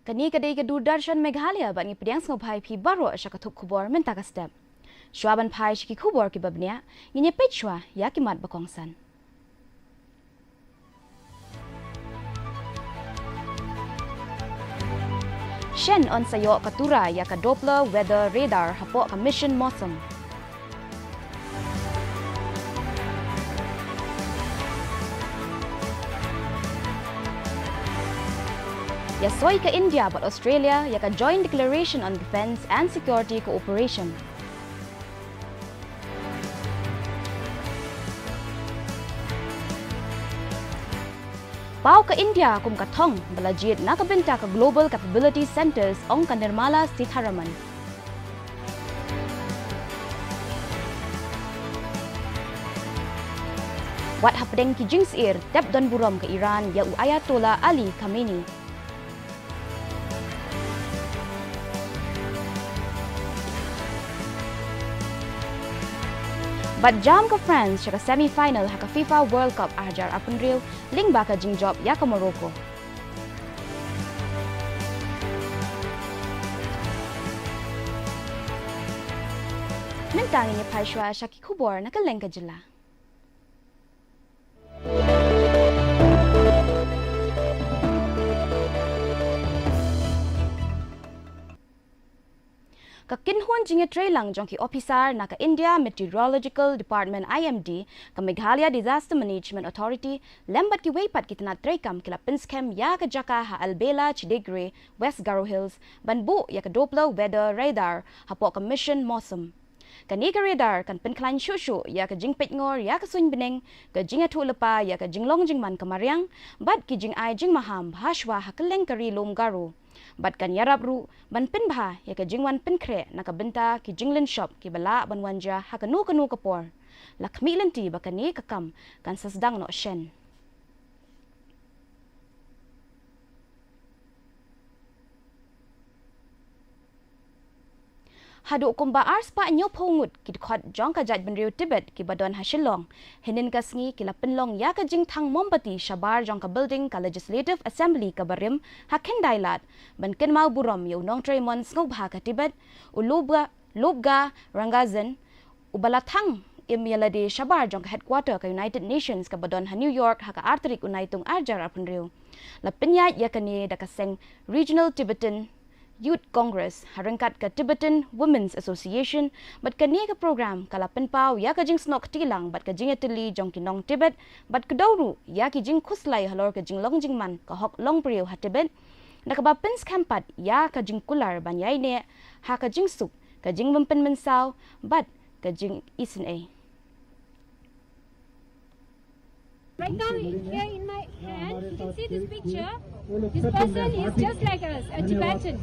Kani kadai ke Doordarshan Meghalaya bat ngi pediang ngopai pi baro syakatuk Khubor menta ka step. Shwaban pai shiki Khubor ki babnia ngi nyepet shwa ya ki mat bakongsan. Shen on sayo katura ya ka Doppler weather radar hapo ka mission mosum. Ya soy ke India but Australia ya ka Joint Declaration on Defence and Security Cooperation. Pau ke India kum katong belajit nakabenta ke Global Capability Centers ong ka Nirmala Sitharaman. Wat hapdeng ki jingsir tep don burom ke Iran ya Ayatollah Ali Khamenei. But jam ke France syaka semi-final haka FIFA World Cup ajar April ling baka jing job ya ke Morocco. Mentang ini paishwa syaki Khubor nakaleng ke jela. Ka kinhuan jinge trailang jongki officer na ka India Meteorological Department IMD ka Meghalaya Disaster Management Authority lembat ki weipat kitna traikam kila pinskem ya ka Jaka ha Albela Chidegre West Garo Hills banbu ya ka Doppler weather radar hapo ka mission mosum. Kani ka radar kan pinklan shushu ya ka jingpet ngor ya ka suin beneng ka jinga tu lepa ya ka jinglong jingman ka Mariang bat ki jing ai jing maham hashwa ha keleng kari lom garo. Bat kan yarab ru ban pin bha ya ka jingwan pin kre na ka benta ki jinglin shop ki bala ban wanja ha ka nu kapor lakmi lenti ba kani ka kam kan sasdang no shen. Hadu kumba ars pa nyo pongut ki khot jong ka jaj benriu Tibet ki badon hashilong hinin kasngi ki lapinlong ya ka jing thang mombati shabar jong ka building ka Legislative Assembly ka barim hakin dailat ban ken mau burom yo nong tremon ngobha ka Tibet lobga rangazan ubalathang imyalade shabar jong ka headquarter ka United Nations ka badon ha New York ha ka artrik unaitung arjar apunriu lapinya ya kani da kaseng Regional Tibetan Youth Congress harangkat ke Tibetan Women's Association bat kani ka program kala penpau ya ka jing snok tilang bat ka jing atili jong kinong Tibet bat ka dawru ya ki jing khuslai halor ka jing long jing man ka hok long priu ha Tibet nakaba pins kampat ya ka jing kular banyai ne ha ka jing suk ka jing mempen mensaw bat ka jing isin a. Right now, here in my hand, you can see this picture. This person is just like us, a Tibetan.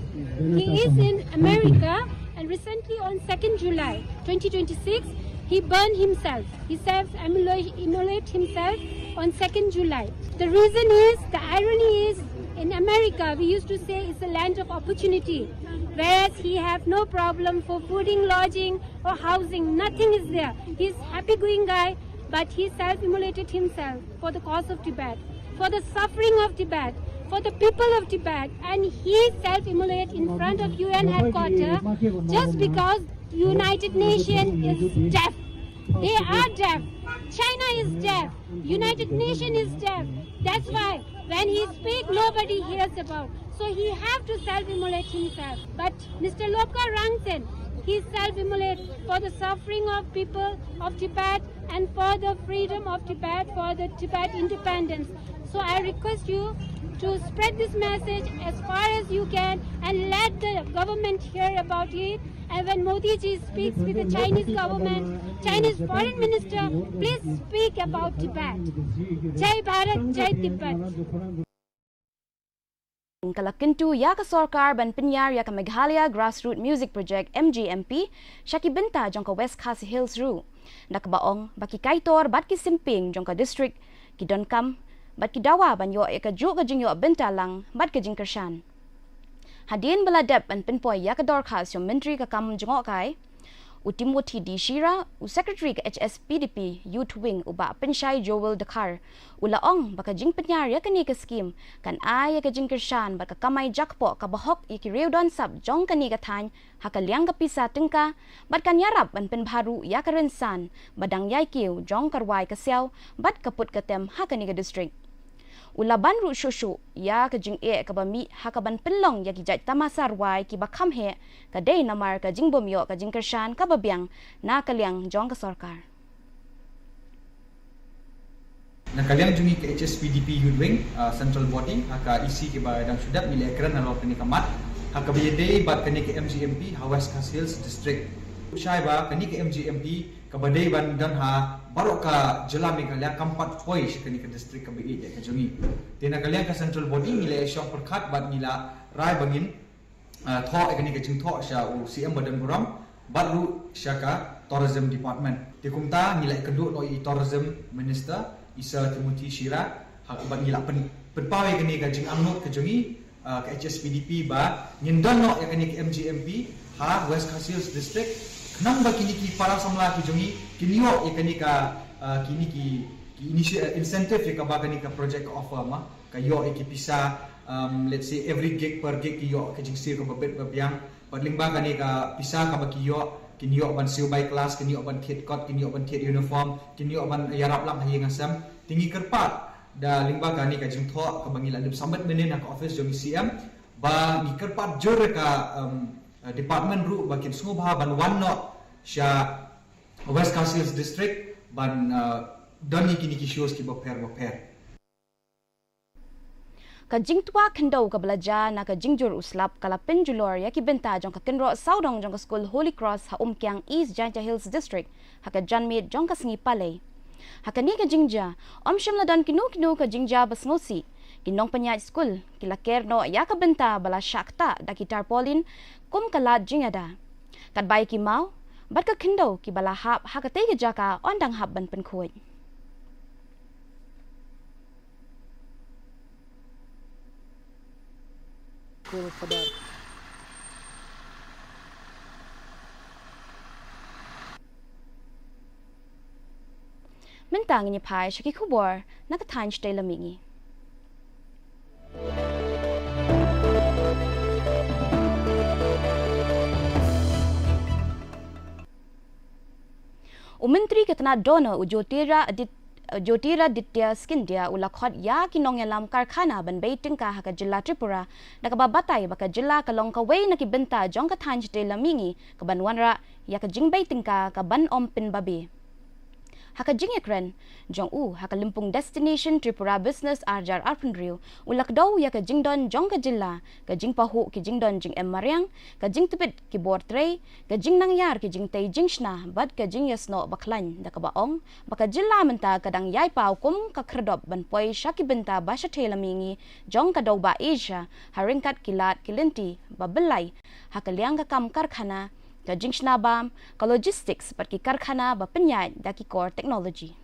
He is in America, and recently on 2nd July 2026, he burned himself. He self-immolated himself on 2nd July. The reason is, the irony is, in America, we used to say it's a land of opportunity, whereas he have no problem for fooding, lodging, or housing. Nothing is there. He's a happy-going guy. But he self-immolated himself for the cause of Tibet, for the suffering of Tibet, for the people of Tibet, and he self-immolated in front of UN headquarters just because United Nations is deaf. They are deaf. China is deaf. United Nations is deaf. That's why when he speaks, nobody hears about. So he have to self-immolate himself. But Mr. Lobka Rangsen, he self-immolated for the suffering of people of Tibet and for the freedom of Tibet, for the Tibet independence. So I request you to spread this message as far as you can and let the government hear about it. And when Modi ji speaks with the Chinese government, Chinese foreign minister, please speak about Tibet. Jai Bharat, Jai Tibet. Kalakintu ya ka Sorkar ban pinyar ya ka Meghalaya Grassroot Music Project MGMP syaki benta jong ka West KHASI Hills Ru nakbaong baki kaitor bat ki simping jong ka district ki Donkam bat ki dawa ban yo ka ju ka jing yo benta lang bat ka jing kershan hadin baladep an pinpoy ya ka Dorcas yung menteri ka kam jong kai Timothy D. Shira, Secretary ke HSPDP Youth Wing uba pensyai Joel Dekar. Ulaong baka jing penyar ya kani ke skim kan ay ke jing kersan baka kamay jakpo ka bahok iki reudon sab jong kani ka than hakaliang ka pisa tengka bat kan yarap ban pen baru ya ka rensan badang yai kiu jong karwai ka siaw bat kaput ka tem hakani ka district. Ulaban ru shushu ya ka jing ka bami hakaban penlong ya ki jaj tamasar wai ki bakam he ka day namar ka jing bomyo ka jing kersan ka babiang na kaliang jong ka sarkar. Na kaliang jungi ke HSPDP Youth Wing central body haka isi ke badang sudah milih ekran nalok kini kamat haka biyade bat kini ke MGMP Hawas Hills district. Syai ba kini ke MGMP ka badai ban dan ha baru ka jela Meghalaya kampat poi kini ke district ka BI ke jungi. Tina kaliang ke central body milih syong perkat bat nila rai bangin tho kini ke jing tho sya CM badan buram baru syaka tourism department. Dikumta nilai kedua noi tourism minister Isa Timothy Shira hak bat ngilak penpawai kini ka jing amnot ke jungi ke HSPDP ba nyendon no ya kini ke MGMP ha West Hills district kenang ba kini ki para samla ki jungi kini yo ya kini ka kini ki initial incentive ya ka ba kini ka project offer ma ka yo ki pisa let's say every gig per gig ki yo ke jing sir ka babet babiang padling ba kini ka pisa ka ba ki yo kini yo ban siu by class kini yo ban kit kot kini yo ban kit uniform kini yo ban yarap lam hayi ngasam tinggi kerpat da lingba kani ka jing tho ka bangila lip sambat menen ka office jong CM ba ni kerpat jor ka department ru bakin sungu bah ban wanno sya West Hills district ban doni kini ki shows ki baper Ka jing tua kendau ka belajar na ka jingjur uslap kala penjulor ya ki benta jong ka kenro saudong jong ka school Holy Cross ha Kyang East Janja Hills district ha ka janmit jong ka sngi palay. Ha ka ni ka jingja shim la dan kinu ka jingja basngosi kinong panyat school kila kerno ya ka benta bala syakta da ki tarpolin kum kalat jingada. Kat bai ki mau bat ka kendau ki bala hap ha ka te ka jaka ondang hap ban penkuit. Mentang ini pai syaki Khubor nak tan stay lamingi. Menteri Ketana Dona Jyotira Ditya Skindia ulakhot ya kinong yalam karkhana ban beiting ka haka jilla Tripura nakababatay baka jilla kalong kaway nakibenta jong ka tan stay lamingi kabanwanra ya ka jing beiting ka ban ompin babi. Haka jing ekran jong haka limpung destination Tripura business arjar arpenriu ulak daw ya ka jing don jong ka jilla ka jing pahu ki jing don jing mariang ka jing Tibet ki bortrei ka jing nangyar ki jing tay jing shna bad ka jing yasno baklan da ka baong baka jilla menta kadang yai pau kum ka kredop ban poi shaki benta basha thelamingi jong ka daw ba Asia haringkat kilat kilinti babelai haka liang ka kam karkhana ka jing shnabam ka logistics pat ki karkhana ba penyat da ki core technology.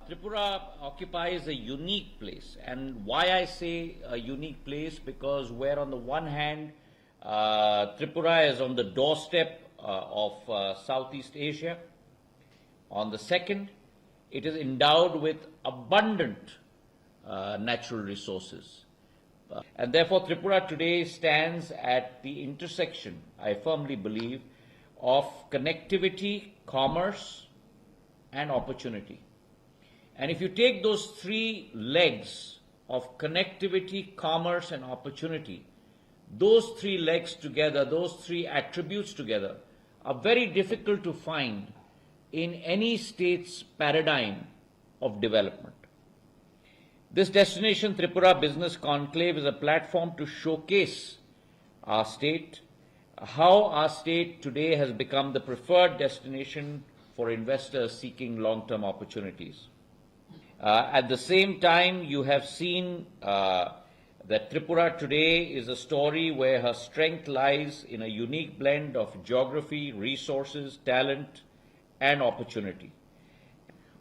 Tripura occupies a unique place, and why I say a unique place, because where on the one hand Tripura is on the doorstep of Southeast Asia, on the second it is endowed with abundant natural resources. And therefore, Tripura today stands at the intersection, I firmly believe, of connectivity, commerce, and opportunity. And if you take those three legs of connectivity, commerce, and opportunity, those three legs together, those three attributes together, are very difficult to find in any state's paradigm of development. This Destination Tripura Business Conclave is a platform to showcase our state, how our state today has become the preferred destination for investors seeking long-term opportunities. At the same time, you have seen that Tripura today is a story where her strength lies in a unique blend of geography, resources, talent, and opportunity,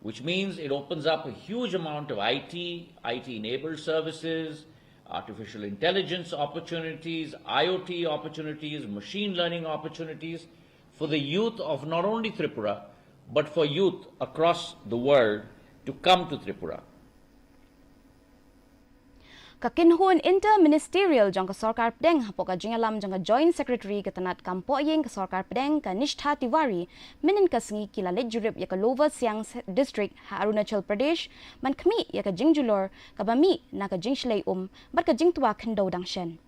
which means it opens up a huge amount of IT-enabled services, artificial intelligence opportunities, IoT opportunities, machine learning opportunities for the youth of not only Tripura, but for youth across the world to come to Tripura. Kakinhun Inter-Ministerial jang ka Sarkar Pedeng hapo ka jingalam jang ka Joint Secretary katanat kampoyeng ka Sarkar Pedeng ka Nishtha Tiwari minin ka singi kilalit jurip ya ka Lower Siang District ha Arunachal Pradesh man kami ya ka jingjulor ka bami na ka jingshlay bat ka jingtuwa kendaw dangshen.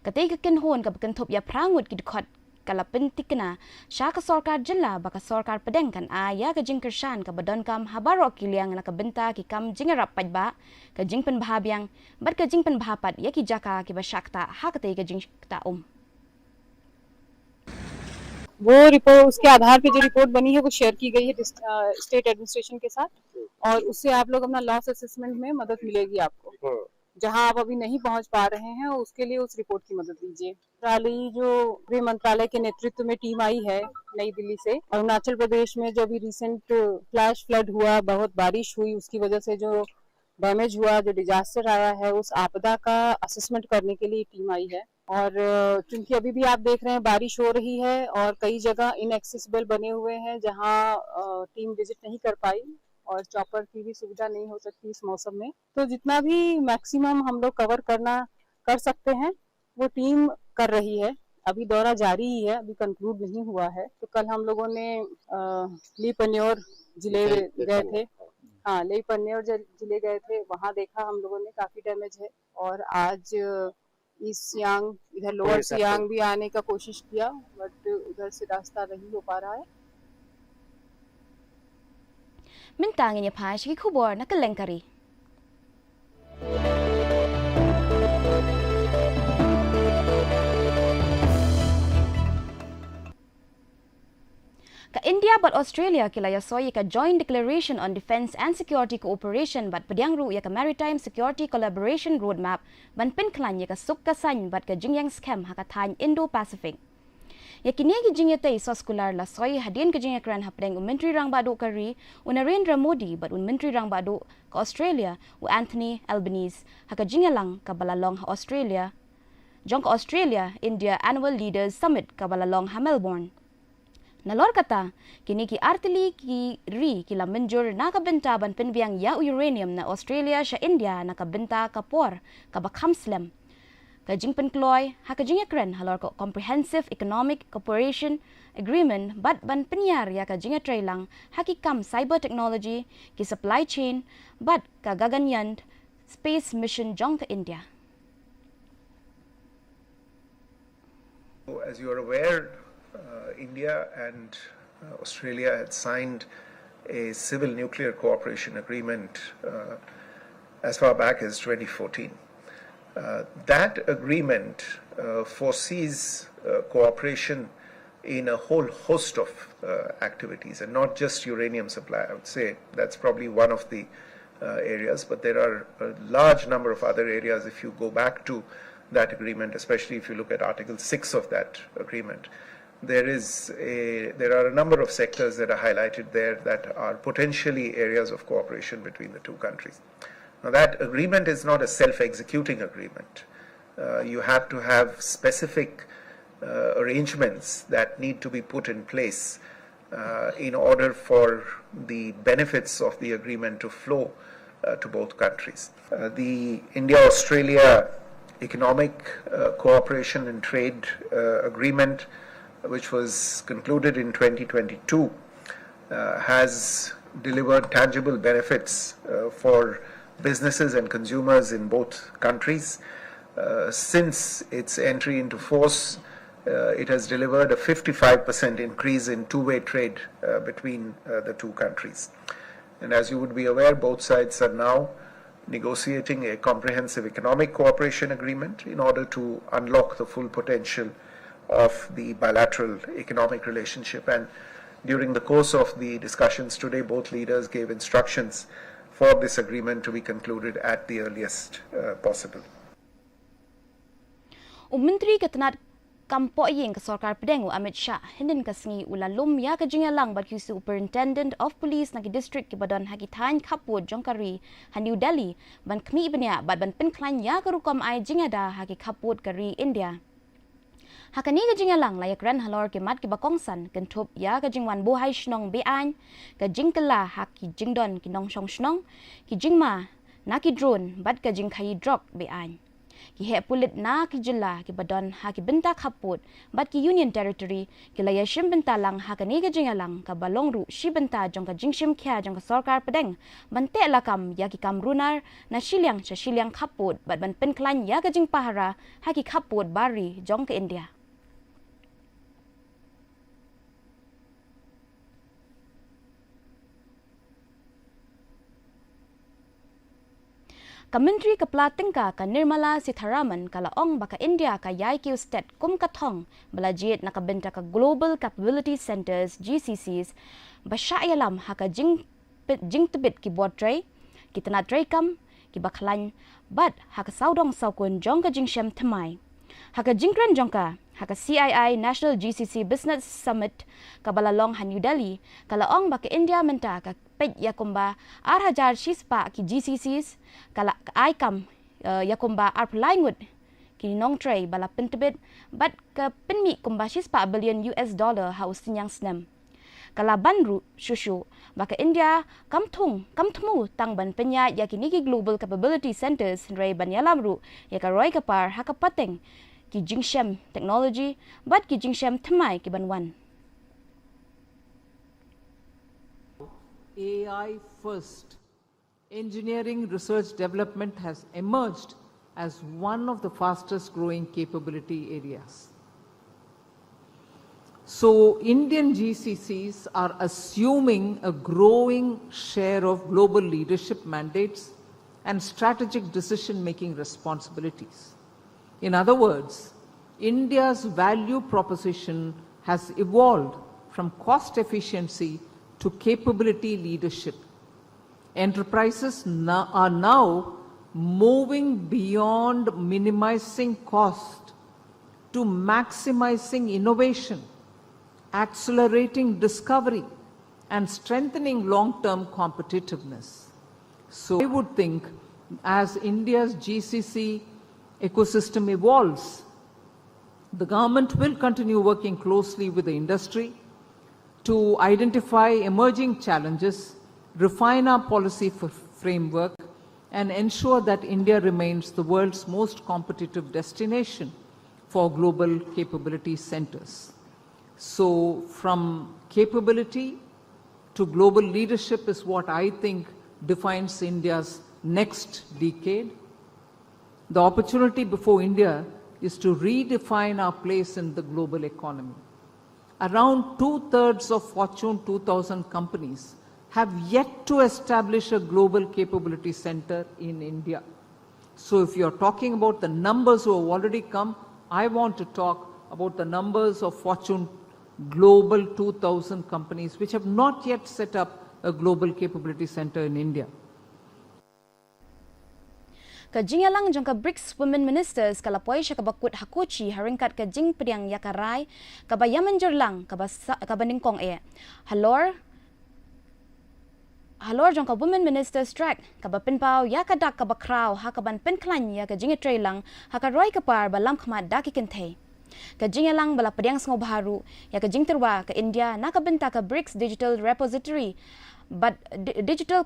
Katay kakinhun ka bakantop ya prangut kidkot kalapin tikna siya ka Sarkar Jilla baka Sarkar Pedeng kan aya ka jingkershan ka badon kam habaro kiliang na kabenta ki kam jingarap padba ka jingpen bahabyang bat ka jingpen bahapat ya ki jaka ki basyakta hakatay ka jingta वो रिपोर्ट उसके आधार पे जो रिपोर्ट बनी है वो शेयर की गई है स्टेट एडमिनिस्ट्रेशन के साथ और उससे आप लोग अपना लॉस असेसमेंट में मदद मिलेगी आपको जहां आप अभी नहीं पहुंच पा रहे हैं उसके लिए उस रिपोर्ट की मदद लीजिए। मंत्रालय जो गृह मंत्रालय के नेतृत्व में टीम आई है नई दिल्ली से अरुणाचल प्रदेश में जो अभी रिसेंट फ्लैश फ्लड हुआ बहुत बारिश हुई उसकी वजह से जो डैमेज हुआ जो डिजास्टर आया है उस आपदा का असेसमेंट करने के लिए टीम आई है और क्योंकि अभी भी आप देख रहे हैं बारिश हो रही है और कई जगह इनएक्सेसिबल बने हुए हैं जहां टीम विजिट नहीं कर पाई और चॉपर की भी सुविधा नहीं हो सकती इस मौसम में तो जितना भी मैक्सिमम हम लोग कवर कर सकते हैं वो टीम कर रही है। अभी दौरा जारी ही है अभी कंक्लूड नहीं हुआ है। तो कल हम लोगों ने लीपन्योर जिले गए थे लीपन्योर जिले गए थे वहां देखा हम लोगों ने काफी डैमेज है और आज ईस्ट सियांग इधर लोअर सियांग भी आने का कोशिश किया बट उधर से रास्ता नहीं हो पा रहा है। Mintangin niya pa si Khubor na kalengkari. Ka India but Australia kila yasoy ka Joint Declaration on Defence and Security Cooperation but padyangru ya ka Maritime Security Collaboration Roadmap ban pinklan ya ka sukkasan but ka jingyang scam hakatan Indo-Pacific. Ya kinigi jingyate isoskular la soy hadin ka jingyakran hapdeng Menteri Rang Badu kari Narendra Modi but Menteri Rang Badu ka Australia u Anthony Albanese haka jingyalang ka balalong ha Australia jong ka Australia India Annual Leaders Summit ka balalong ha Melbourne. Nalor kata kini ki artili ki kila menjur nakabenta ban pinbiang ya uranium na Australia sa India nakabenta kapor kabakhamslem ka jingpen kloy haka jingakren halor ko Comprehensive Economic Cooperation Agreement bat ban penyar ya ka jingatray lang hakikam cyber technology ki supply chain bat ka gaganyan space mission jong ka India. As you are aware, India and Australia had signed a civil nuclear cooperation agreement as far back as 2014. That agreement foresees cooperation in a whole host of activities and not just uranium supply. I would say that's probably one of the areas, but there are a large number of other areas if you go back to that agreement, especially if you look at Article 6 of that agreement. There are a number of sectors that are highlighted there that are potentially areas of cooperation between the two countries. Now that agreement is not a self-executing agreement. You have to have specific arrangements that need to be put in place in order for the benefits of the agreement to flow to both countries. The India-Australia Economic Cooperation and Trade Agreement, which was concluded in 2022, has delivered tangible benefits for businesses and consumers in both countries. Since its entry into force, it has delivered a 55% increase in two-way trade between the two countries. And as you would be aware, both sides are now negotiating a comprehensive economic cooperation agreement in order to unlock the full potential of the bilateral economic relationship. And during the course of the discussions today, both leaders gave instructions for this agreement to be concluded at the earliest possible. Menteri Katanat kampok yeng ke sarkar pedengu Amit Shah hinin kasngi ulalum ya ke jingalang bat ki Superintendent of Police nagi district ki badan haki than Khubor jongkari ha New Delhi ban kmi benya bat ban penklan ya ke rukom ai jingada haki Khubor kari India. Hakani ke jingalang layak ran halor ke mat ke bakongsan kentup ya ke jingwan buhai shnong be an ke jingkela haki jingdon ki nong shong shnong ki jingma na ki drone bat ke jingkai drop be an. Ki he pulit na ki jilla ki badon ha ki benta Khubor bat ki Union Territory ki laya shim benta lang ha kani ke jingalang ka balong ru shi benta jong ka jingshim kya jong ka sarkar pedeng bante lakam ya ki kam runar na shiliang cha shiliang Khubor bat ban penklan ya ka jing pahara ha ki Khubor bari jong ke India. Kementeri Kepala Tingkah ka Nirmala Sitharaman kala ong baka India ka yai kiu state kum kathong belajit nakabenta ka Global Capability Centers GCCs basyayalam haka jing Tibet ki buat tray ki tanat tray kam ki baklan bat haka saudong saukun jong ka jingshem thamai haka jingkran jongka haka CII National GCC Business Summit ka balalong ha New Delhi kala ong baka India menta ka pej yakumba arhajar shispa ki GCCs kala aikam yakumba arplangut ki nong tray bala pentibet bat ka penmi kumba shispa billion US dollar haus yang snem kala banru shushu baka India kamthmu tang ban penya yakini ki Global Capability Centers ray banyalamru yaka roy kapar hakapateng ki jingshem technology bat ki jingshem thamai ki banwan. AI first engineering research development has emerged as one of the fastest growing capability areas. So Indian GCCs are assuming a growing share of global leadership mandates and strategic decision-making responsibilities. In other words, India's value proposition has evolved from cost efficiency to capability leadership. Enterprises are now moving beyond minimizing cost to maximizing innovation, accelerating discovery, and strengthening long-term competitiveness. So I would think as India's GCC ecosystem evolves, the government will continue working closely with the industry to identify emerging challenges, refine our policy framework, and ensure that India remains the world's most competitive destination for global capability centers. So from capability to global leadership is what I think defines India's next decade. The opportunity before India is to redefine our place in the global economy. Around 2/3 of Fortune 2000 companies have yet to establish a global capability center in India. So if you're talking about the numbers who have already come, I want to talk about the numbers of Fortune Global 2000 companies which have not yet set up a global capability center in India. Ka jingalang jong ka BRICS women ministers kala poi sya kabakut hakochi haringkat ka jing priang yakarai ka bayaman jerlang ka baningkong halor jong ka women ministers track ka bapinpau ya ka dak ka bakraw ha ka ban penklan ya ka jingetrei lang ha ka roi ka par balam khmat daki kenthe ka jingalang bala padiang sngo baharu ya ka jingterwa ka India na ka benta ka BRICS digital repository but digital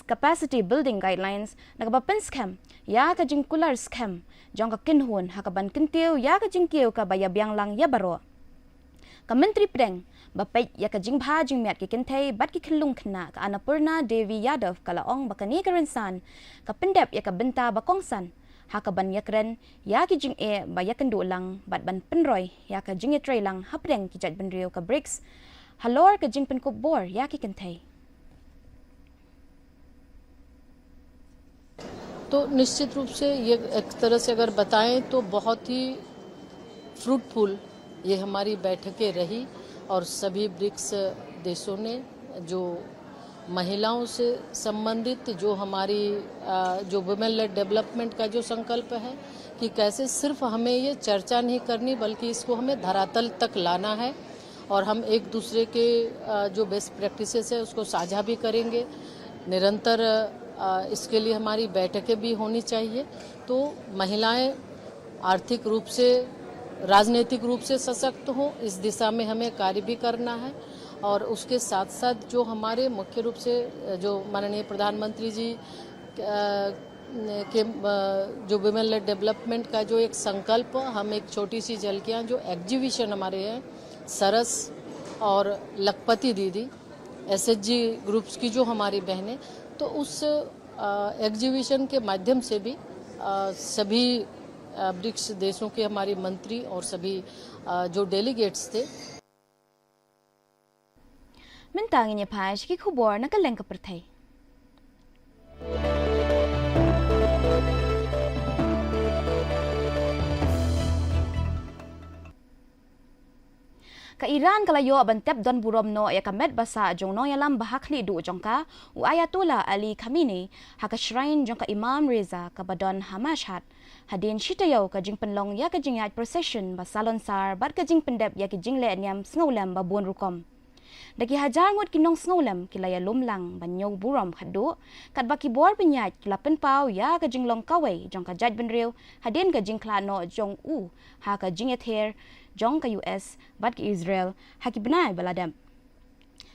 capacity building guidelines nagabapen scam ya ka jingkular scam jong ka kinhun hakaban kintiu ya ka jingkiu ka bayabyang lang ya baro ka menteri pedeng bapay ya ka jingbha jingmiat ki kintay bat ki khilung khna ka Annapurna Devi Yadav kalaong bakani ka rinsan ka pendep ya ka benta bakongsan hakaban yakren ya ki jing e bayakan do lang bat ban penroy ya ka jinge tray lang hapdeng ki jaj benrio ka BRICS halor ka jingpen Khubor ya ki kintay. तो निश्चित रूप से ये एक तरह से अगर बताएं तो बहुत ही फ्रूटफुल ये हमारी बैठकें रही और सभी ब्रिक्स देशों ने जो महिलाओं से संबंधित जो हमारी जो वुमेन लेड डेवलपमेंट का जो संकल्प है कि कैसे सिर्फ हमें ये चर्चा नहीं करनी बल्कि इसको हमें धरातल तक लाना है और हम एक दूसरे के जो बेस्ट प्रैक्टिसेस है उसको साझा भी करेंगे। निरंतर इसके लिए हमारी बैठकें भी होनी चाहिए। तो महिलाएं आर्थिक रूप से, राजनीतिक रूप से सशक्त हों, इस दिशा में हमें कार्य भी करना है। और उसके साथ साथ जो हमारे मुख्य रूप से जो माननीय प्रधानमंत्री जी के जो वुमेन लेड डेवलपमेंट का जो एक संकल्प, हम एक छोटी सी झलकियाँ जो एग्जीबिशन हमारे हैं सरस और लखपति दीदी SHG ग्रुप्स की जो हमारी बहनें, तो उस एग्जीबिशन के माध्यम से भी सभी ब्रिक्स देशों के हमारे मंत्री और सभी जो डेलीगेट्स थे Mentangin niya pa si Khubor nakaleng ka pertay. Ka Iran kalayo abantep don burom no ya kamet basa jong no yalam bahakli du jongka u Ayatollah Ali Khamenei ha ka shrine jong ka Imam Reza ka badon Hamashhat hadin shitayaw ka jing penlong ya ka jing yat procession ba salon sar bat ka jing pendep ya ki jing le nyam snowlam ba buon rukom. Dagi hajar ngot kinong snowlam kilaya lumlang banyaw burom khadu kat ba kibor penyat kila penpau ya ka jing long kawai jong ka jaj benriu hadin ka jing klano jong u ha ka jing ether jong ka US bat ka Israel haki benai baladam.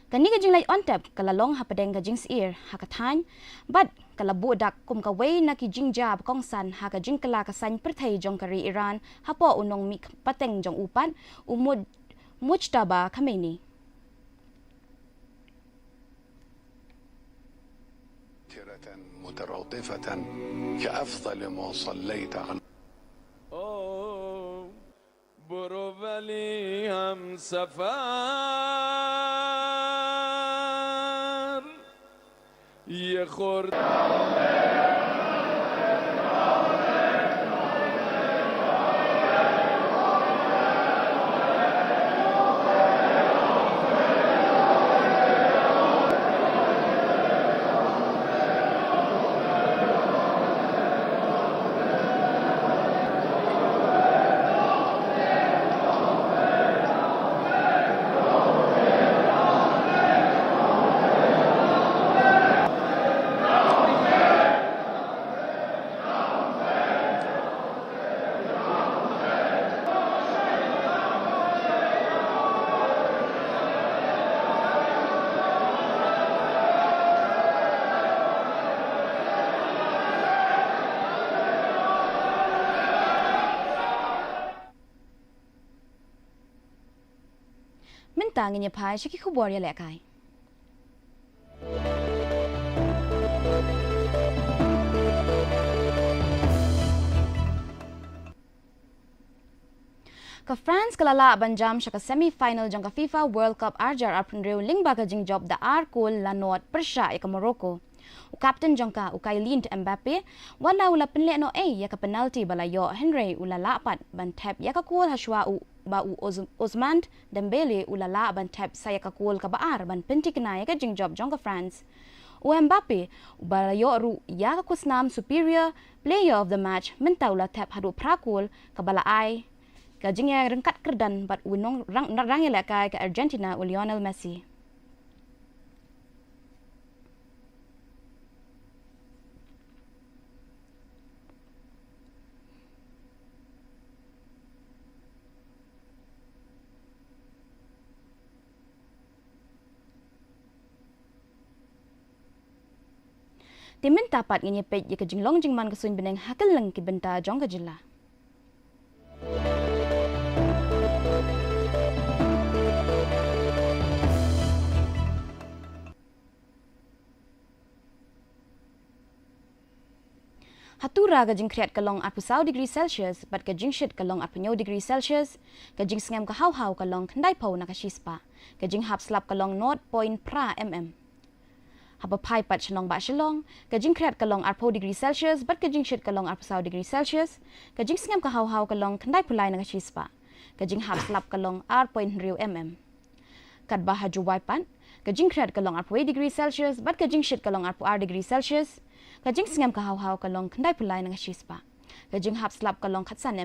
Kani ka jing lay ontep kalalong hapadeng ka jing seir hakathan bat kalabu dak kum ka way na ki jing jab kong san haka jing kala kasan pertay jong kari Iran hapo unong mik pateng jong upan umud mujtaba Khamenei. مترادفة كأفضل ما صليت على برو ولی هم سفر یه خورد Mentangin niya pa si Khubor ya lekay. Ka France kalala banjam siya ka semi-final jang ka FIFA World Cup arjar aprenreu lingba ka jing job da arkol lanot persya ka Morocco. U captain jang ka u Kylian Mbappe wala ula penle no ya ka penalty balayo Henry ulala pat ban tap ya ka kul haswa u ba u Osman Dembele ulala ban tap saya ka kul ka baar ban pentikna ya ka jing job jang ka France. U Mbappe balayo ru ya ka kusnam superior player of the match mentaula tap hadu prakul ka balaai ka jingya rengkat kerdan bat unong rang ilakay ka Argentina u Lionel Messi. Timin tapat nganyepet ya ka jinglong jingman ka sun beneng hakal lang ki benta jong ka jila. Hatura ka jing kriat kalong 40 degree Celsius bat ka jing shit kalong 40 degree Celsius ka jing sngam ka haw-haw kalong kandai pau na ka shispa ka jing hap slap kalong 0.0 mm. Haba pai pat shalong ba shalong ka jing kriat kalong 40 degree Celsius bat ka jing shit kalong 40 degree Celsius ka jing sngam ka haw-haw kalong kandai pulai na ka shispa ka jing hap slap kalong 0.0 mm. Kat ba hajuwai pan Kajing krat kalong arpu 8 degree Celsius, bat kajing shit kalong arpu 8 degree Celsius, kajing singam kahaw-haw kalong kandai pulai ng shispa, kajing hap slap kalong katsan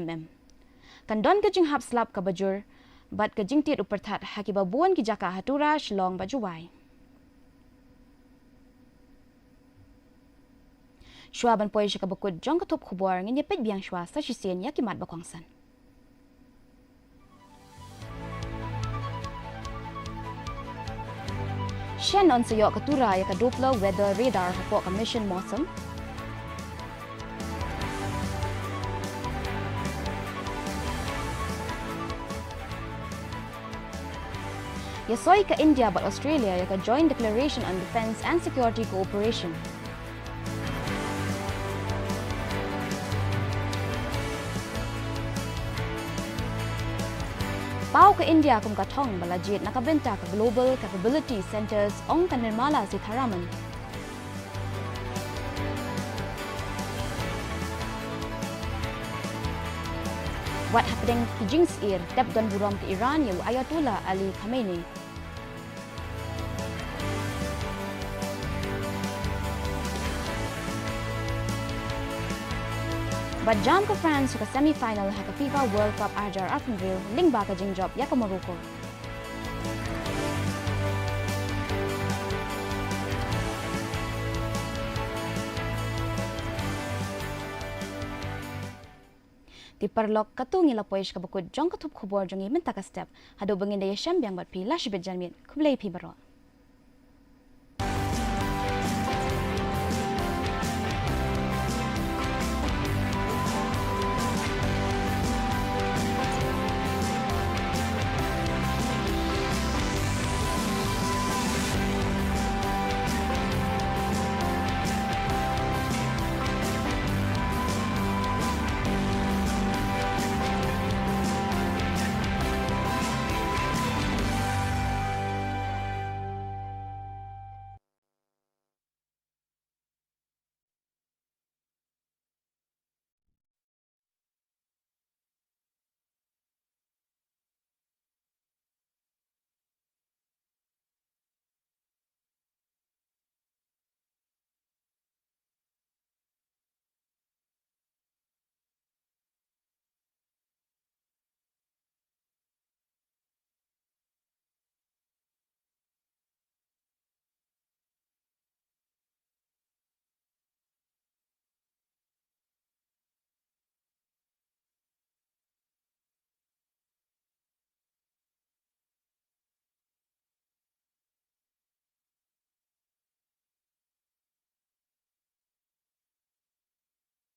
Kandon kajing hap slap kabajur, bat kajing tit upertat hakibabuan ki jaka hatura shlong bajuwai. Shwa ban poy shikabukud jong katop khubor ngin yapet biang shwa sa shisien yakimat bakwangsan. Shen on sayo katura ya kadupla weather radar hapo commission mosam. Yasoy ka India but Australia ya ka joint declaration on defense and security cooperation. Pau ke India kum katong balajit nakabenta ka Global Capability Centers ong kanirmala si Tharaman. What happening ki Jings Ir tep don buram ke Iran yu Ayatollah Ali Khamenei. But jam ke France ke semi-final ha ke FIFA World Cup Ajar Afnril ling ba ka jing job ya ke Morocco. Ti perlok katung ila poish ka bukod jong katup khubor jong imen taka step hado bangin daya syam biang bat pi lash bet janmit kublay pi baro.